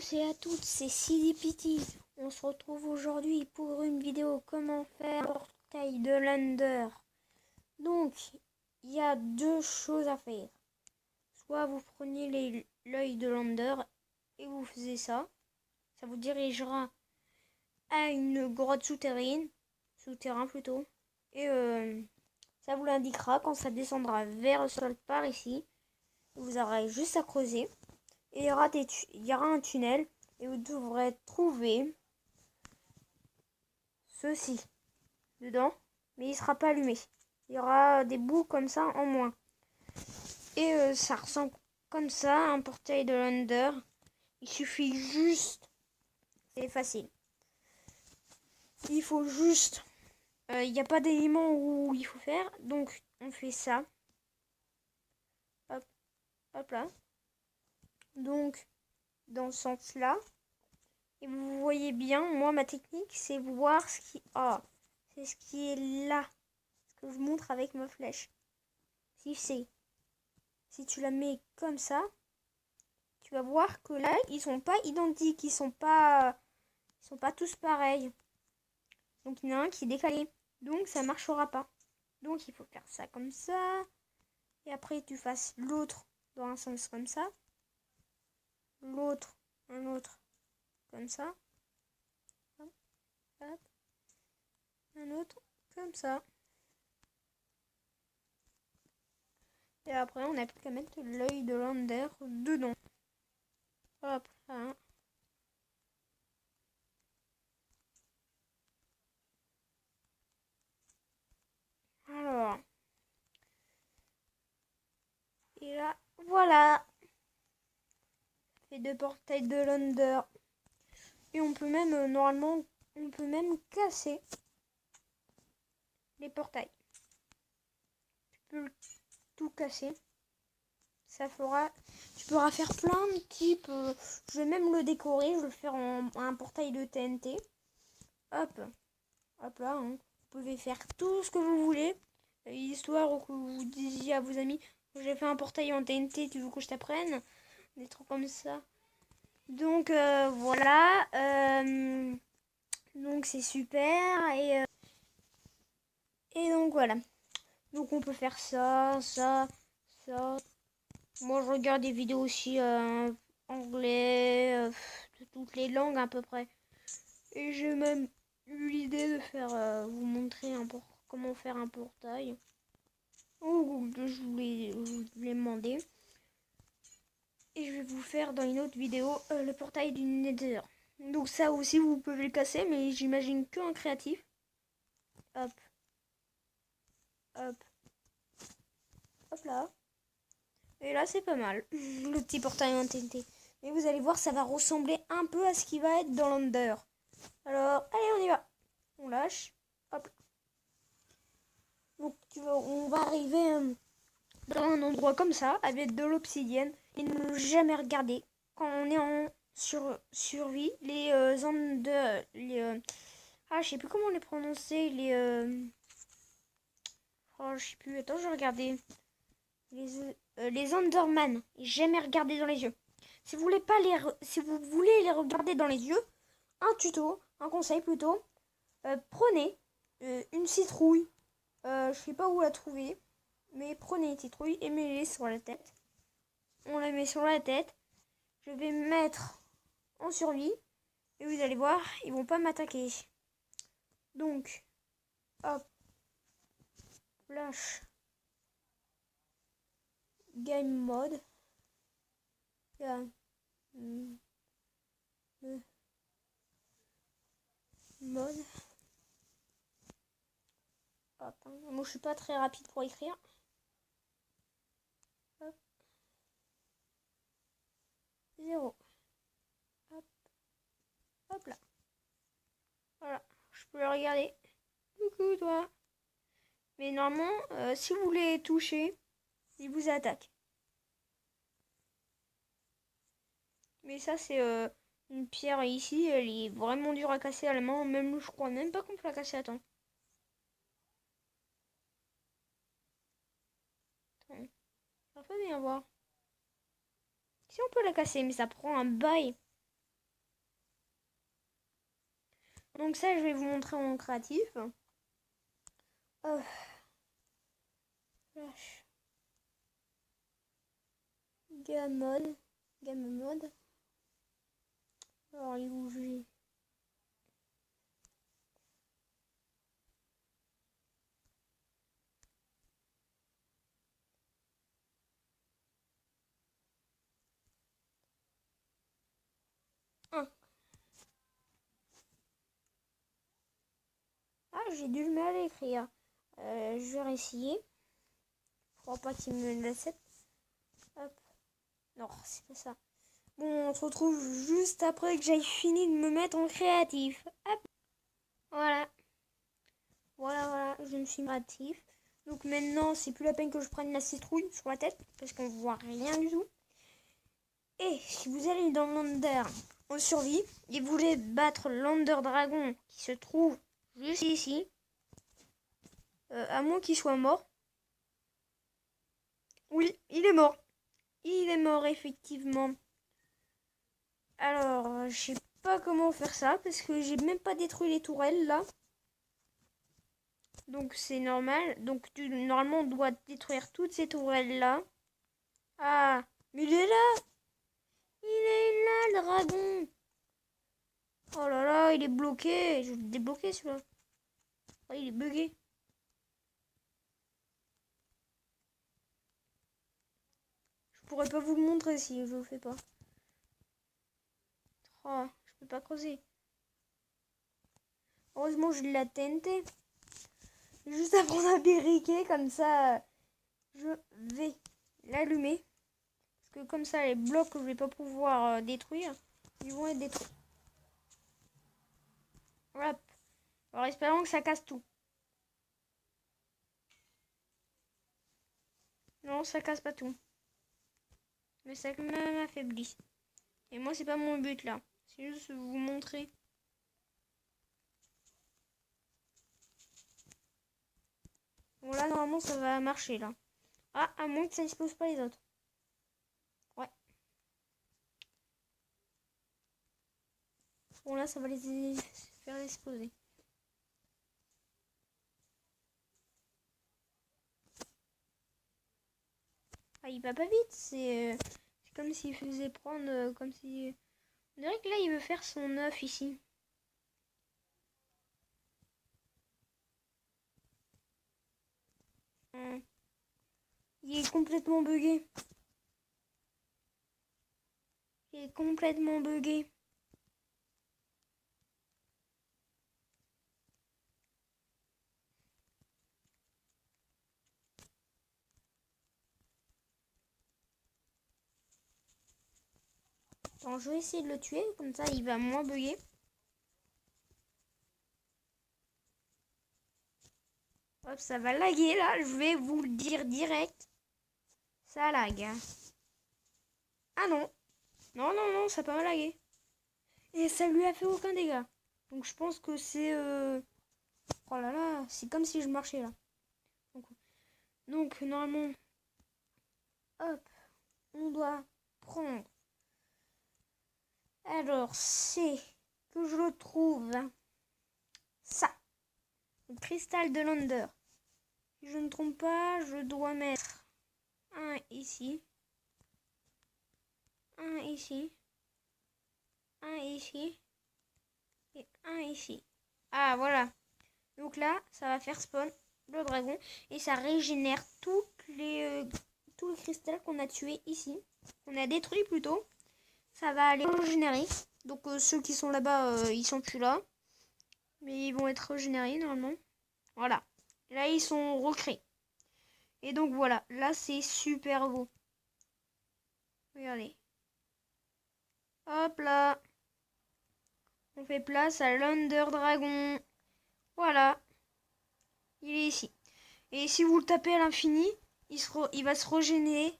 tous et à toutes, c'est CDPT. On se retrouve aujourd'hui pour une vidéo comment faire un portail de l'Ender. Donc, il y a deux choses à faire. Soit vous prenez l'œil de l'Ender et vous faisiez ça. Ça vous dirigera à une grotte souterrain plutôt. Et ça vous l'indiquera quand ça descendra vers le sol par ici. Vous aurez juste à creuser. Et il y aura un tunnel et vous devrez trouver ceci dedans, mais il ne sera pas allumé. Il y aura des bouts comme ça en moins. Et ça ressemble comme ça, un portail de l'Ender. Il suffit juste, c'est facile. Il faut juste, il n'y a pas d'élément où il faut faire, donc on fait ça. Hop, hop là. Donc, dans ce sens-là. Et vous voyez bien, moi ma technique c'est voir ce qui... Ah, c'est ce qui est là. Ce que je montre avec ma flèche. Si tu la mets comme ça, tu vas voir que là, ils sont pas identiques. Ils sont pas tous pareils. Donc il y en a un qui est décalé. Donc ça marchera pas. Donc il faut faire ça comme ça. Et après tu fasses l'autre dans un sens comme ça. L'autre, un autre comme ça. Hop, hop. Un autre comme ça. Et après, on n'a plus qu'à mettre l'œil de l'Ender dedans. Hop là. Alors. Et là, voilà. Ça fait deux portails de l'Ender. Et on peut même, normalement, on peut même casser les portails. Tu peux tout casser. Ça fera... Tu pourras faire plein de types. Je vais même le décorer. Je vais le faire en un portail de TNT. Hop. Hop là. Hein. Vous pouvez faire tout ce que vous voulez. Histoire que vous disiez à vos amis, j'ai fait un portail en TNT, tu veux que je t'apprenne? Des trucs comme ça. Donc voilà. Donc c'est super. Et donc voilà. Donc on peut faire ça, ça, ça. Moi je regarde des vidéos aussi anglais, de toutes les langues à peu près. Et j'ai même eu l'idée de faire, vous montrer comment faire un portail. Je voulais demander. Et je vais vous faire dans une autre vidéo le portail du Nether. Donc ça aussi vous pouvez le casser, mais j'imagine qu'en créatif. Hop. Hop. Hop là. Et là c'est pas mal. Le petit portail en TNT. Mais vous allez voir, ça va ressembler un peu à ce qui va être dans l'Under. Alors, allez on y va. On lâche. Hop. Donc on va arriver dans un endroit comme ça, avec de l'obsidienne. Et ne jamais regarder quand on est en survie. Les Under... je sais plus comment les prononcer. Oh, je sais plus. Attends, je vais regarder. Les Enderman. Jamais regarder dans les yeux. Si vous voulez pas si vous voulez les regarder dans les yeux, un tuto, un conseil plutôt. Prenez une citrouille. Je sais pas où la trouver. Mais prenez une citrouille et mettez-les sur la tête. On la met sur la tête. Je vais me mettre en survie. Et vous allez voir, ils vont pas m'attaquer. Donc, hop. Flash. Game mode. Mode. Hop, hein. Moi je suis pas très rapide pour écrire. Hop. 0. Hop. Hop là. Voilà. Je peux le regarder. Coucou toi. Mais normalement, si vous voulez toucher, il vous attaque. Mais ça c'est une pierre ici, elle est vraiment dure à casser à la main. Même je crois même pas qu'on peut la casser à temps. Attends. Ça fait bien voir. Si on peut la casser, mais ça prend un bail. Donc ça, je vais vous montrer en créatif. Flash. Gamme mode. Alors, il est où j'ai... Ah, j'ai dû le mal à l'écrire. Je vais réessayer. Je crois pas qu'il me laisse. Hop. Non, c'est pas ça. Bon, on se retrouve juste après que j'aille fini de me mettre en créatif. Hop. Voilà. Voilà, je me suis mis créatif. Donc maintenant, c'est plus la peine que je prenne la citrouille sur la tête, parce qu'on voit rien du tout. Et si vous allez dans l'Under en survie, et vous voulez battre l'Under Dragon qui se trouve juste ici, à moins qu'il soit mort. Oui, il est mort. Il est mort, effectivement. Alors, je sais pas comment faire ça, parce que j'ai même pas détruit les tourelles, là. Donc, c'est normal. Donc, normalement, on doit détruire toutes ces tourelles-là. Ah, mais il est là. Il est là, le dragon. Oh là là, il est bloqué. Je vais le débloquer, celui-là. Oh, il est bugué. Je pourrais pas vous le montrer si je le fais pas. Oh, je peux pas creuser. Heureusement, j'ai de la TNT. Juste à prendre un briquet, comme ça, je vais l'allumer. Parce que comme ça, les blocs que je vais pas pouvoir détruire, ils vont être détruits. Hop. Alors, espérons que ça casse tout. Non, ça casse pas tout. Mais ça m'affaiblit. Et moi, c'est pas mon but, là. C'est juste vous montrer. Bon, là, normalement, ça va marcher, là. Ah, à moins que ça explose pas les autres. Ouais. Bon, là, ça va les faire exploser. Ah, il va pas vite. C'est comme s'il faisait prendre... comme si... On dirait que là, il veut faire son œuf ici. Il est complètement bugué. Il est complètement bugué. Attends, je vais essayer de le tuer, comme ça il va moins bugger. Hop, ça va laguer là, je vais vous le dire direct. Ça lag. Ah non. Non, non, non, ça peut pas laguer. Et ça lui a fait aucun dégât. Donc je pense que c'est... Oh là là, c'est comme si je marchais là. Donc normalement... Hop, on doit prendre... Alors, c'est que je le trouve. Ça. Le cristal de l'Under. Si je ne trompe pas, je dois mettre un ici. Un ici. Un ici. Et un ici. Ah, voilà. Donc là, ça va faire spawn le dragon. Et ça régénère tous les cristals qu'on a tués ici. On a détruit plutôt. Ça va aller régénérer. Donc ceux qui sont là-bas, ils sont plus là. Mais ils vont être régénérés normalement. Voilà. Là, ils sont recréés. Et donc voilà. Là, c'est super beau. Regardez. Hop là. On fait place à l'Under Dragon. Voilà. Il est ici. Et si vous le tapez à l'infini, il va se régénérer.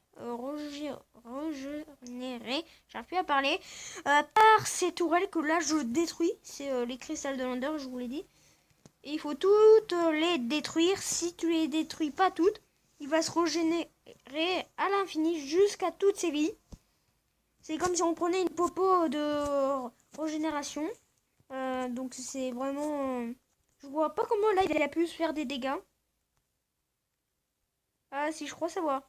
Régénérer. J'arrive plus à parler. Par ces tourelles que là je détruis. C'est les cristals de l'Under, je vous l'ai dit. Et il faut toutes les détruire. Si tu les détruis pas toutes, il va se régénérer à l'infini jusqu'à toutes ses vies. C'est comme si on prenait une popo de régénération. Donc c'est vraiment... je vois pas comment là il a pu se faire des dégâts. Ah si, je crois savoir.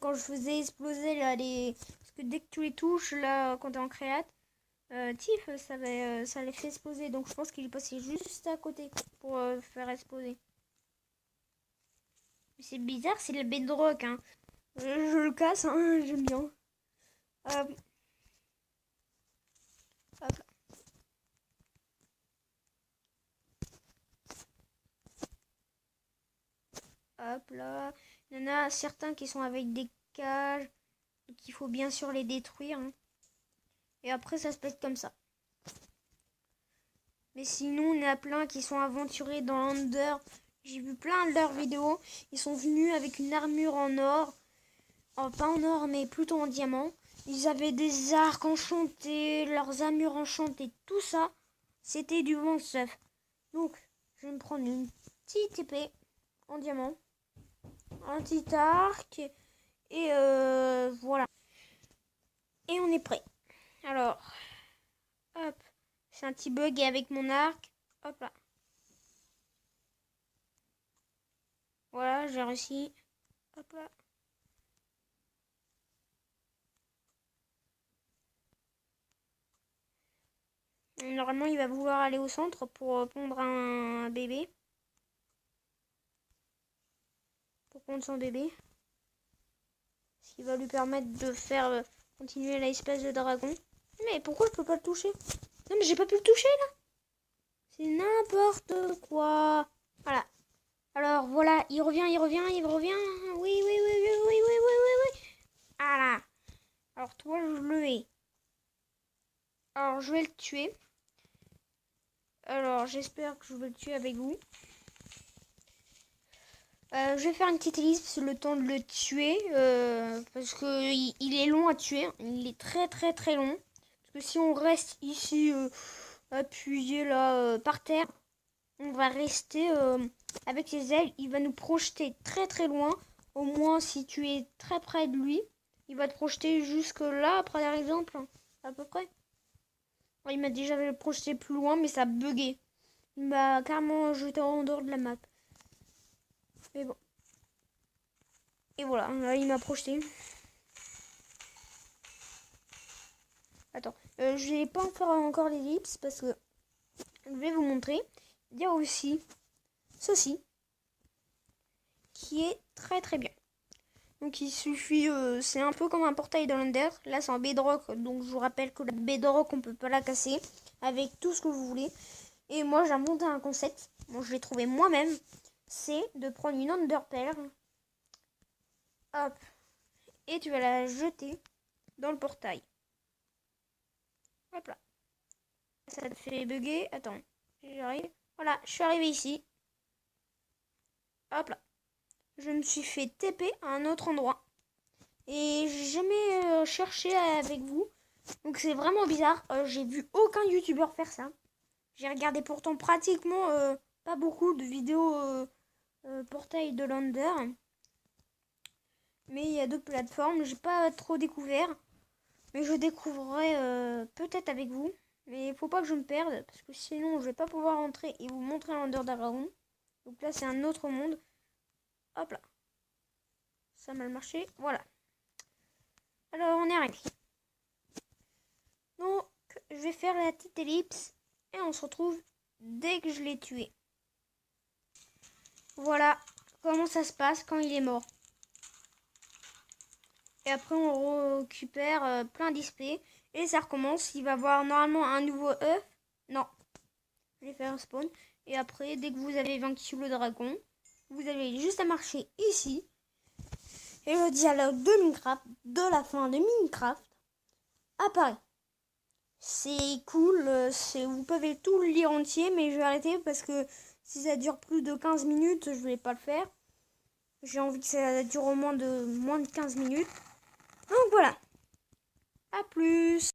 Quand je faisais exploser là les... Parce que dès que tu les touches là quand t'es en créate, Tiff ça les fait exploser. Donc je pense qu'il est passé juste à côté pour faire exploser. C'est bizarre, c'est le bedrock hein. Je le casse hein, j'aime bien. Hop. Hop. Hop là. Il y en a certains qui sont avec des cages. Donc il faut bien sûr les détruire. Hein. Et après ça se pète comme ça. Mais sinon il y en a plein qui sont aventurés dans l'Under. J'ai vu plein de leurs vidéos. Ils sont venus avec une armure en or. Oh, pas en or mais plutôt en diamant. Ils avaient des arcs enchantés, leurs armures enchantées, tout ça. C'était du bon stuff. Donc je vais me prendre une petite épée en diamant. Un petit arc. Et voilà. Et on est prêt. Alors, hop. C'est un petit bug avec mon arc. Hop là. Voilà, j'ai réussi. Hop là. Normalement, il va vouloir aller au centre pour pondre un bébé. Pour pondre son bébé. Ce qui va lui permettre de faire continuer l'espèce de dragon. Mais pourquoi je peux pas le toucher? Non, mais j'ai pas pu le toucher là. C'est n'importe quoi. Voilà. Alors voilà, il revient. Oui, oui, oui, oui, oui, oui, oui, oui, oui. Voilà. Alors toi, je le hais. Alors je vais le tuer. Alors j'espère que je vais le tuer avec vous. Je vais faire une petite ellipse le temps de le tuer. Parce que il est long à tuer. Il est très très très long. Parce que si on reste ici appuyé là par terre, on va rester avec ses ailes. Il va nous projeter très très loin. Au moins si tu es très près de lui, il va te projeter jusque là, par exemple. À peu près. Il m'a déjà projeté plus loin, mais ça a bugué. Il m'a carrément jeté en dehors de la map. Mais bon. Et voilà, là, il m'a projeté. Attends, je vais pas en faire encore l'ellipse parce que je vais vous montrer. Il y a aussi ceci qui est très très bien. Donc il suffit, c'est un peu comme un portail dans l'Under. Là c'est en bedrock, donc je vous rappelle que la bedrock on peut pas la casser avec tout ce que vous voulez. Et moi j'ai monté un concept, bon, je l'ai trouvé moi-même, c'est de prendre une underperle, hop, et tu vas la jeter dans le portail. Hop là. Ça te fait bugger, attends, j'arrive. Voilà, je suis arrivé ici. Hop là. Je me suis fait TP à un autre endroit. Et j'ai jamais cherché avec vous. Donc c'est vraiment bizarre. J'ai vu aucun youtubeur faire ça. J'ai regardé pourtant pratiquement pas beaucoup de vidéos portail de l'Under. Mais il y a d'autres plateformes. J'ai pas trop découvert. Mais je découvrirai peut-être avec vous. Mais il faut pas que je me perde. Parce que sinon je vais pas pouvoir rentrer et vous montrer l'Under Dragon. Donc là c'est un autre monde. Hop là. Ça a mal marché. Voilà. Alors on est arrêté. Donc je vais faire la petite ellipse. Et on se retrouve dès que je l'ai tué. Voilà comment ça se passe quand il est mort. Et après on récupère plein d'XP. Et ça recommence. Il va avoir normalement un nouveau œuf. Non. Je vais faire un spawn. Et après, dès que vous avez vaincu le dragon, vous avez juste à marcher ici. Et le dialogue de Minecraft, de la fin de Minecraft, apparaît. C'est cool, vous pouvez tout le lire entier, mais je vais arrêter parce que si ça dure plus de 15 minutes, je vais pas le faire. J'ai envie que ça dure au moins de 15 minutes. Donc voilà. À plus.